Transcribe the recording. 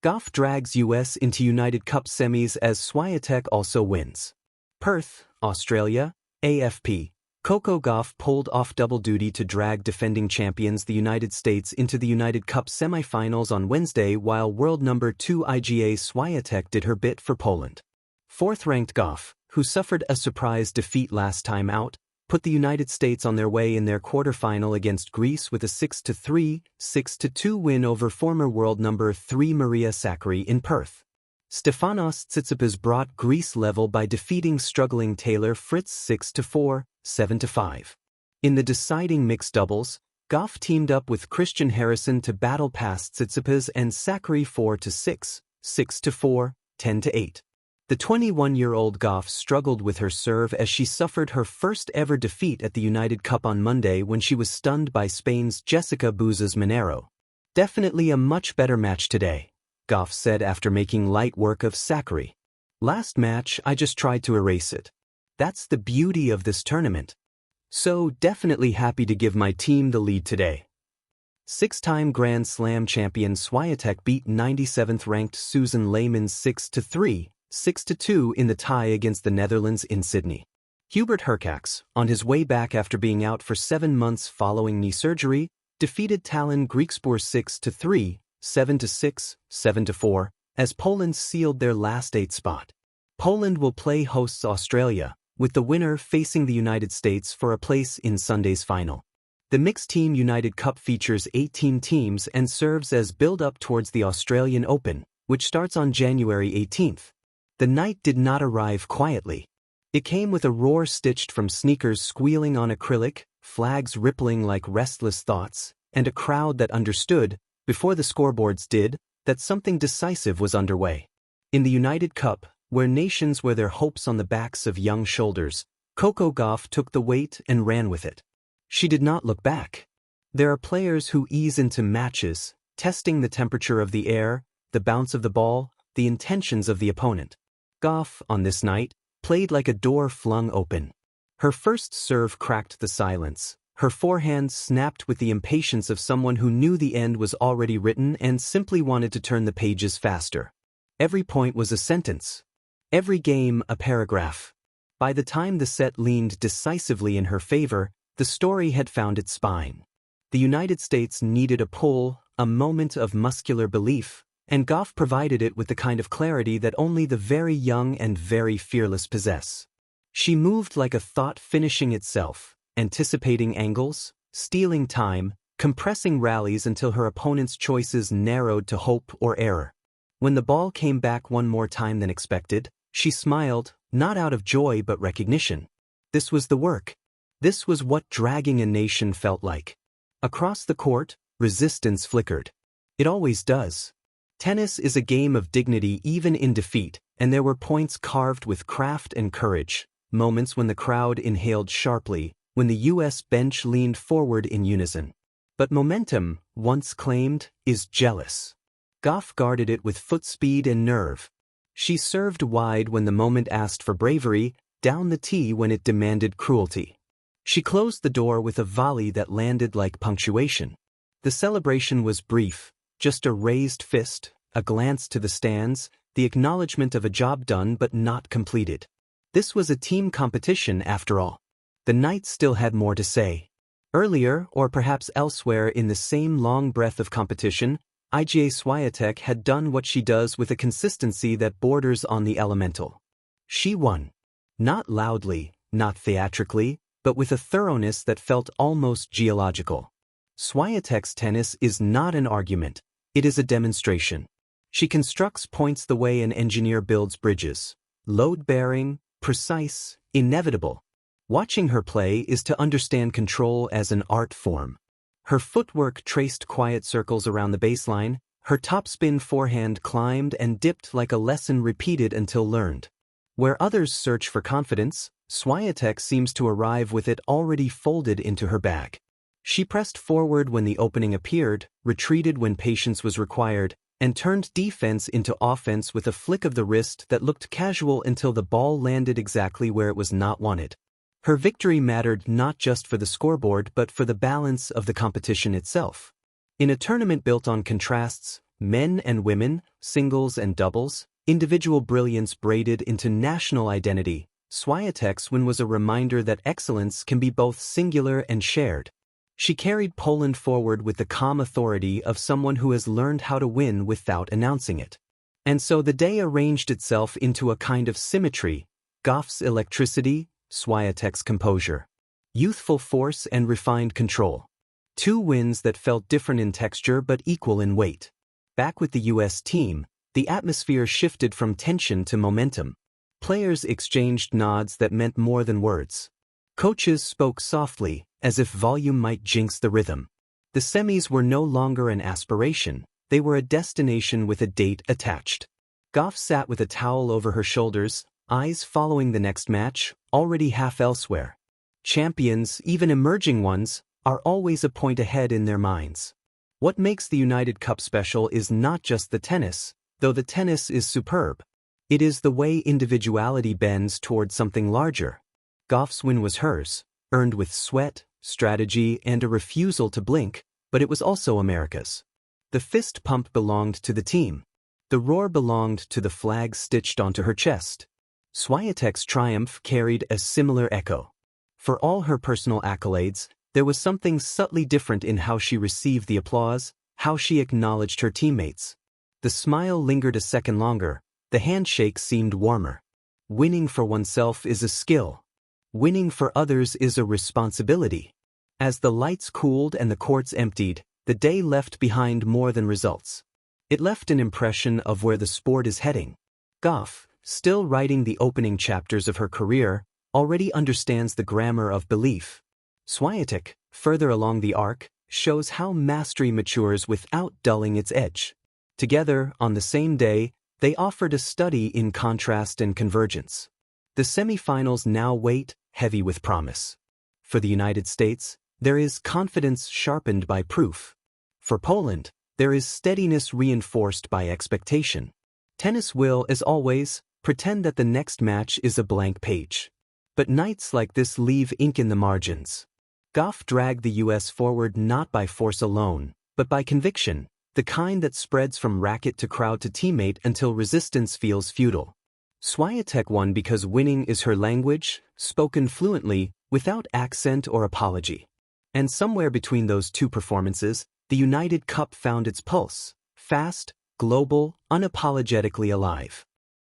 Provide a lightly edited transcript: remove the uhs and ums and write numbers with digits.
Gauff drags US into United Cup semis as Swiatek also wins. Perth, Australia, AFP. Coco Gauff pulled off double duty to drag defending champions the United States into the United Cup semifinals on Wednesday, while world number 2 IGA Swiatek did her bit for Poland. Fourth-ranked Gauff, who suffered a surprise defeat last time out, put the United States on their way in their quarterfinal against Greece with a 6-3, 6-2 win over former world number 3 Maria Sakkari in Perth. Stefanos Tsitsipas brought Greece level by defeating struggling Taylor Fritz 6-4, 7-5. In the deciding mixed doubles, Gauff teamed up with Christian Harrison to battle past Tsitsipas and Sakkari 4-6, 6-4, 10-8. The 21-year-old Gauff struggled with her serve as she suffered her first-ever defeat at the United Cup on Monday when she was stunned by Spain's Jessica Bouzas Monero. "Definitely a much better match today," Gauff said after making light work of Sakkari. "Last match I just tried to erase it. That's the beauty of this tournament. So definitely happy to give my team the lead today." Six-time Grand Slam champion Swiatek beat 97th-ranked Susan Lehmann 6-3, 6-2 in the tie against the Netherlands in Sydney. Hubert Hurkacz, on his way back after being out for 7 months following knee surgery, defeated Tallinn Griekspoor 6-3, 7-6, 7-4, as Poland sealed their last 8 spot. Poland will play hosts Australia, with the winner facing the United States for a place in Sunday's final. The mixed team United Cup features 18 teams and serves as build-up towards the Australian Open, which starts on January 18th. The night did not arrive quietly. It came with a roar stitched from sneakers squealing on acrylic, flags rippling like restless thoughts, and a crowd that understood, before the scoreboards did, that something decisive was underway. In the United Cup, where nations wear their hopes on the backs of young shoulders, Coco Gauff took the weight and ran with it. She did not look back. There are players who ease into matches, testing the temperature of the air, the bounce of the ball, the intentions of the opponent. Gauff, on this night, played like a door flung open. Her first serve cracked the silence. Her forehand snapped with the impatience of someone who knew the end was already written and simply wanted to turn the pages faster. Every point was a sentence. Every game a paragraph. By the time the set leaned decisively in her favor, the story had found its spine. The United States needed a pull, a moment of muscular belief, and Gauff provided it with the kind of clarity that only the very young and very fearless possess. She moved like a thought finishing itself, anticipating angles, stealing time, compressing rallies until her opponent's choices narrowed to hope or error. When the ball came back one more time than expected, she smiled, not out of joy but recognition. This was the work. This was what dragging a nation felt like. Across the court, resistance flickered. It always does. Tennis is a game of dignity even in defeat, and there were points carved with craft and courage, moments when the crowd inhaled sharply, when the U.S. bench leaned forward in unison. But momentum, once claimed, is jealous. Gauff guarded it with foot speed and nerve. She served wide when the moment asked for bravery, down the tee when it demanded cruelty. She closed the door with a volley that landed like punctuation. The celebration was brief, just a raised fist, a glance to the stands, the acknowledgement of a job done but not completed. This was a team competition after all. The night still had more to say. Earlier, or perhaps elsewhere in the same long breath of competition, IGA Swiatek had done what she does with a consistency that borders on the elemental. She won. Not loudly, not theatrically, but with a thoroughness that felt almost geological. Swiatek's tennis is not an argument, it is a demonstration. She constructs points the way an engineer builds bridges. Load-bearing, precise, inevitable. Watching her play is to understand control as an art form. Her footwork traced quiet circles around the baseline, her topspin forehand climbed and dipped like a lesson repeated until learned. Where others search for confidence, Swiatek seems to arrive with it already folded into her bag. She pressed forward when the opening appeared, retreated when patience was required, and turned defense into offense with a flick of the wrist that looked casual until the ball landed exactly where it was not wanted. Her victory mattered not just for the scoreboard but for the balance of the competition itself. In a tournament built on contrasts, Men and women, singles and doubles, individual brilliance braided into national identity. Swiatek's win was a reminder that excellence can be both singular and shared. She carried Poland forward with the calm authority of someone who has learned how to win without announcing it. And so the day arranged itself into a kind of symmetry: Gauff's electricity, Swiatek's composure. Youthful force and refined control. Two wins that felt different in texture but equal in weight. Back with the U.S. team, the atmosphere shifted from tension to momentum. Players exchanged nods that meant more than words. Coaches spoke softly, as if volume might jinx the rhythm. The semis were no longer an aspiration, they were a destination with a date attached. Gauff sat with a towel over her shoulders, eyes following the next match, already half elsewhere. Champions, even emerging ones, are always a point ahead in their minds. What makes the United Cup special is not just the tennis, though the tennis is superb. It is the way individuality bends toward something larger. Gauff's win was hers, earned with sweat, strategy, and a refusal to blink, but it was also America's. The fist pump belonged to the team. The roar belonged to the flag stitched onto her chest. Swiatek's triumph carried a similar echo. For all her personal accolades, there was something subtly different in how she received the applause, how she acknowledged her teammates. The smile lingered a second longer, the handshake seemed warmer. Winning for oneself is a skill. Winning for others is a responsibility. As the lights cooled and the courts emptied, the day left behind more than results. It left an impression of where the sport is heading. Gauff, still writing the opening chapters of her career, already understands the grammar of belief. Swiatek, further along the arc, shows how mastery matures without dulling its edge. Together, on the same day, they offered a study in contrast and convergence. The semifinals now wait, heavy with promise. For the United States, there is confidence sharpened by proof. For Poland, there is steadiness reinforced by expectation. Tennis will, as always, pretend that the next match is a blank page. But nights like this leave ink in the margins. Gauff dragged the U.S. forward not by force alone, but by conviction, the kind that spreads from racket to crowd to teammate until resistance feels futile. Swiatek won because winning is her language, spoken fluently, without accent or apology. And somewhere between those two performances, the United Cup found its pulse, fast, global, unapologetically alive.